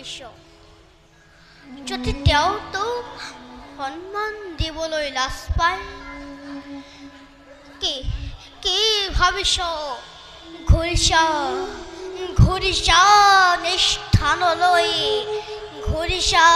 ভাবিছ যদি তেওঁ তোক সন্মান দিবলৈ লাজ পায় কি ভাবিছ ঘূৰিছা নিষ্ঠানলৈ ঘূৰিছা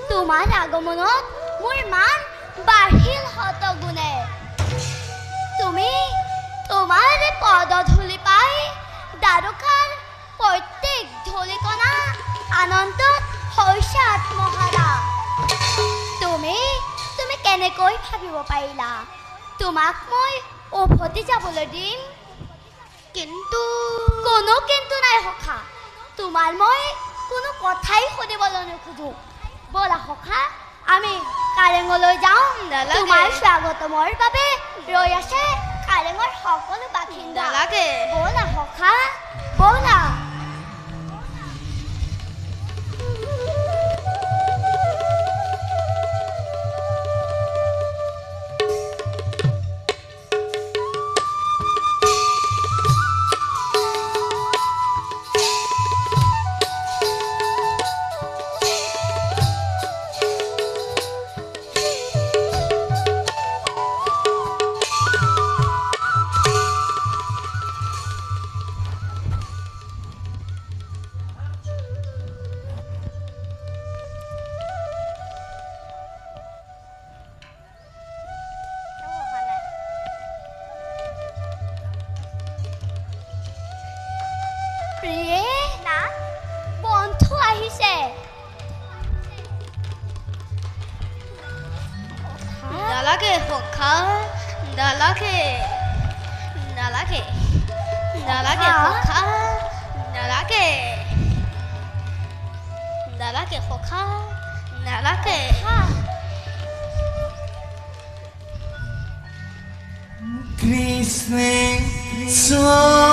তোমাৰ আগমনত মোৰ মান বাঢ়িল হত গুণে তুমি তোমাৰ পদধূলি পাই দ্বাৰকাৰ প্ৰত্যেক ধূলিকণা আনন্দত হৈছে আত্মহাৰা। তুমি কেনেকৈ ভাবিব পাৰিলা তোমাক মই উভতি যাবলৈ দিম? কিন্তু কোনো কিন্তু নাই সখা, তোমাৰ মই কোনো কথাই শুনিবলৈ নোখোজো। ব'লা সখা, আমি কাৰেঙলৈ যাওঁ। তোমাৰ স্বাগতমৰ বাবে ৰৈ আছে কাৰেঙৰ সকলো বাসিন্দা। ব'লা সখা, ব'লা। বন্ধু আহিছে। নালাগে সখা, নালাগে নালাগে নালাগে সখা, নালাগে নালাগে সখা, নালাগে। কৃষ্ণ চৰণ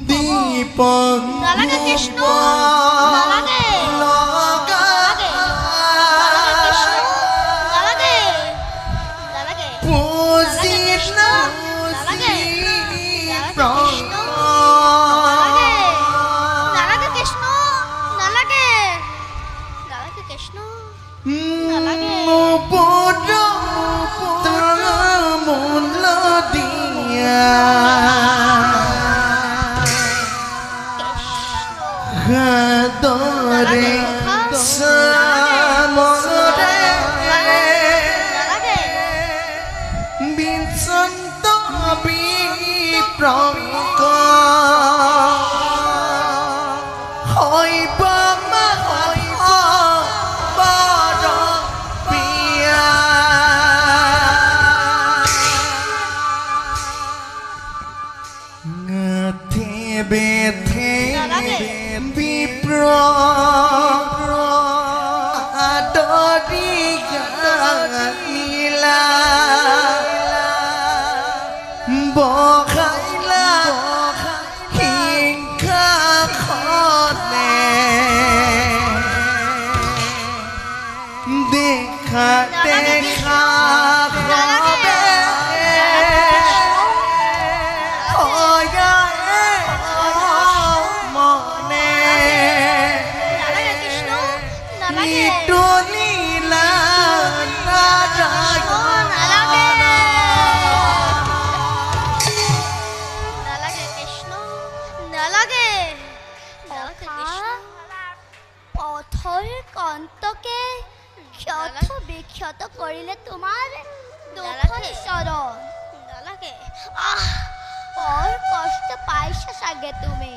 দীপক নালাগে কৃষ্ণ, নালাগে নালাগে নালাগে পূজিত নালাগে নালাগে কৃষ্ণ, নালাগে নালাগে কৃষ্ণ, নালাগে দরে সামরে বিচন্ত বিপ্রঙ্ক হইব বড় পিয়া বেথে বিপ্র আদরি নীলা বখাইলা হিংসা খনে দেখা দেখা পথৰ কণ্টকে ক্ষত বিক্ষত কৰিলে তোমাৰ দুখন চৰণ। নালাগে, বৰ কষ্ট পাইছা চাগে তুমি।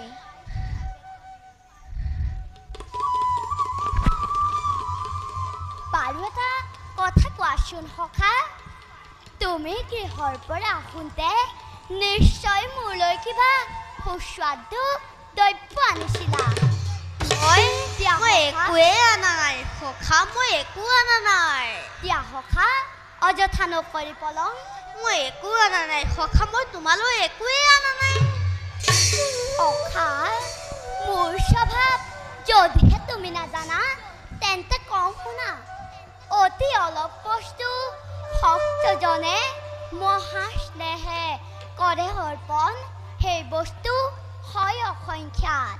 বাৰু এটা কথা কোৱাচোন সখা, তুমি গৃহৰ পৰা আহোঁতে নিশ্চয় মোলৈ কিবা সুস্বাদু দ্ৰব্য আনিছিলা। হয় দিয়া মই সখা। একোৱে আনা নাই সখা মই একো আনা নাই দিয়া সখা অযথা নকৰি পলম মই একো আনা নাই সখা মই তোমালৈ একোৱে আনা নাই সখা মোৰ স্বভাৱ যদিহে তুমি নাজানা তেন্তে কওঁ শুনা অতি অলপ বস্তু ভক্তজনে মহাস্নেহে কৰে অৰ্পণ সেই বস্তু হয় অসংখ্যাত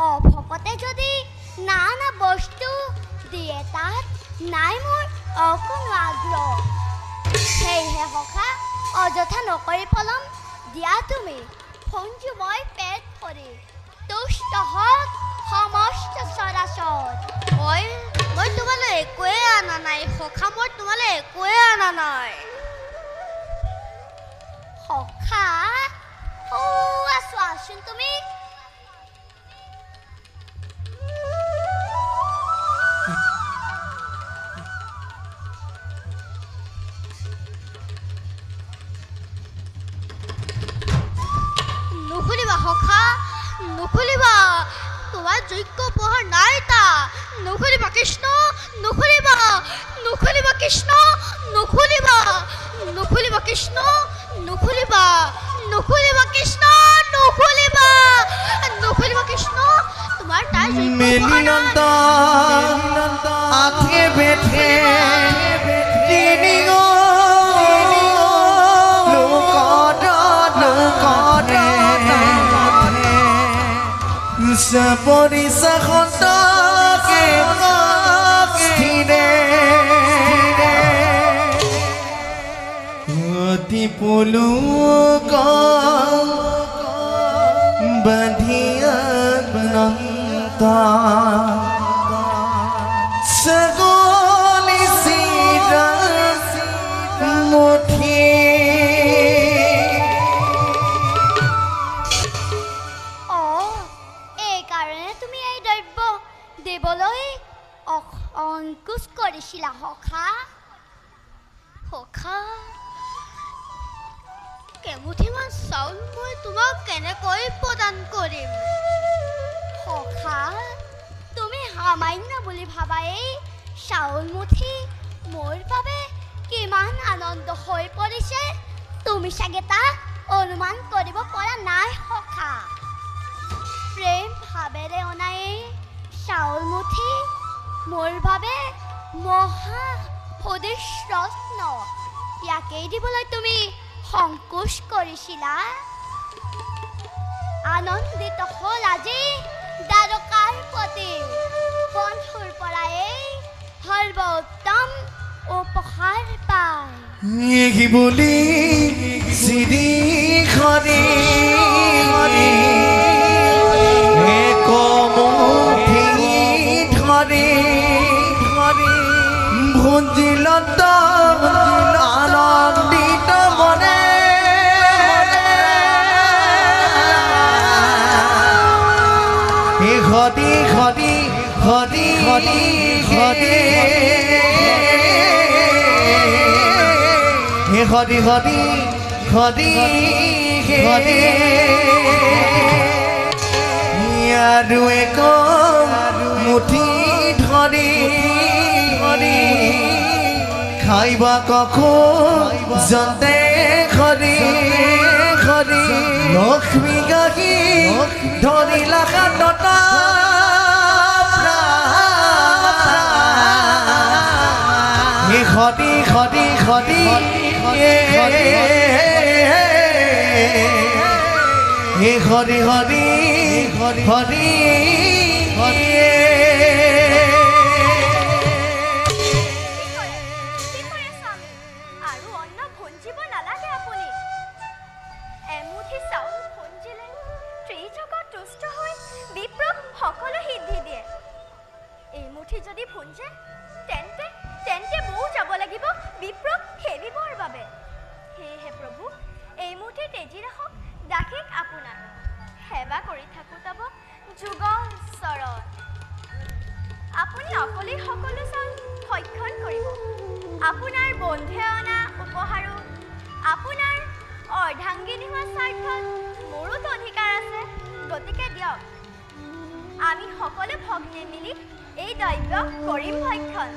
অভকতে যদি নানা বস্তু দিয়ে তাত নাই মোৰ অকণো আগ্ৰহ সেয়েহে সখা অযথা নকৰি পলম দিয়া তুমি ফঞ্জু মই পেট কৰি তুষ্ট হওক সমস্ত চৰাচৰ মই তোমালৈ একোৱে আনা নাই সখা মই তোমালৈ একোৱে আনা নাই সখা চোৱাচোন তুমি নুখুলিবা সখা নুখুলিবা তোমাৰ যোগ্য উপহাৰ নাই তা নুখুলিবা কৃষ্ণ নুখুলিবা নুখুলিবা কৃষ্ণ নুখুলিবা নুখুলিবা কৃষ্ণ নুখুলিবা নুখুলিবা কৃষ্ণ নুখুলিবা নুখুলিবা কৃষ্ণ তোমাৰ তাৰ যোগ্য উপহাৰ নাই মিলিয়ন্ত আঠে বেঠে তিনিগ পৰিচা খণ্ডকে স্থিৰে অতি পলুক বান্ধিয়া নন্তা ছাগলী চিৰা মুঠি এইকাৰণে তুমি এই দ্ৰব্য দিবলৈ অংকুশ কৰিছিলা সখা সখা কেমুঠিমান চাউল মই তোমাক কেনেকৈ প্ৰদান কৰিম সখা তুমি সামান্য বুলি ভাবা এই চাউল মুঠি মোৰ বাবে কিমান আনন্দ হৈ পৰিছে তুমি চাগে তাক অনুমান কৰিব পৰা নাই সখা প্ৰেম ভাৱেৰে অনা এই চাউল মুঠি মোৰ বাবে মহা সদৃশ ৰত্ন ইয়াকেই দিবলৈ তুমি সংকোচ কৰিছিলা আনন্দিত হ'ল আজি দ্বাৰকাৰ পতি বন্ধুৰ পৰা এই সৰ্বোত্তম উপহাৰ পায় কি বুলি চিৰি খৰি ভুঞ্জিলত আনন্দিত মনে ঘটি ঘটি ঘটি ঘটি ঘটি ঘটি ঘটি ঘটি ঘটি আৰু এক মুঠি ধৰি ধৰি খাইবা কখো জন্তে খৰি খৰি লক্ষ্মী গাখী ধৰিলা হাতত খতি খতি খতি খতি খতি খতি খতি আৰু অন্য ভঞ্জিব নালাগে আপুনি এমুঠি চাউল ভঞ্জিলে ত্ৰিজগত তুষ্ট হৈ বিপ্ৰক সকলো সিদ্ধি দিয়ে এইমুঠি যদি ভঞ্জে তেন্তে তেন্তে ময়ো যাব লাগিব বিপ্ৰক সেবিবৰ বাবে সেয়েহে প্ৰভু এইমুঠি তেজি ৰাখক দাসীক আপোনাৰ সেৱা কৰি থাকোঁতাব যুগল চৰণ আপুনি অকলেই সকলো চাউল ভক্ষণ কৰিব আপোনাৰ বন্ধুৱে অনা উপহাৰো আপোনাৰ অৰ্ধাংগিনী হোৱা স্বাৰ্থত মোৰোতো অধিকাৰ আছে গতিকে দিয়ক আমি সকলো ভক্তি মিলি এই দ্ৰব্য কৰিম ভক্ষণ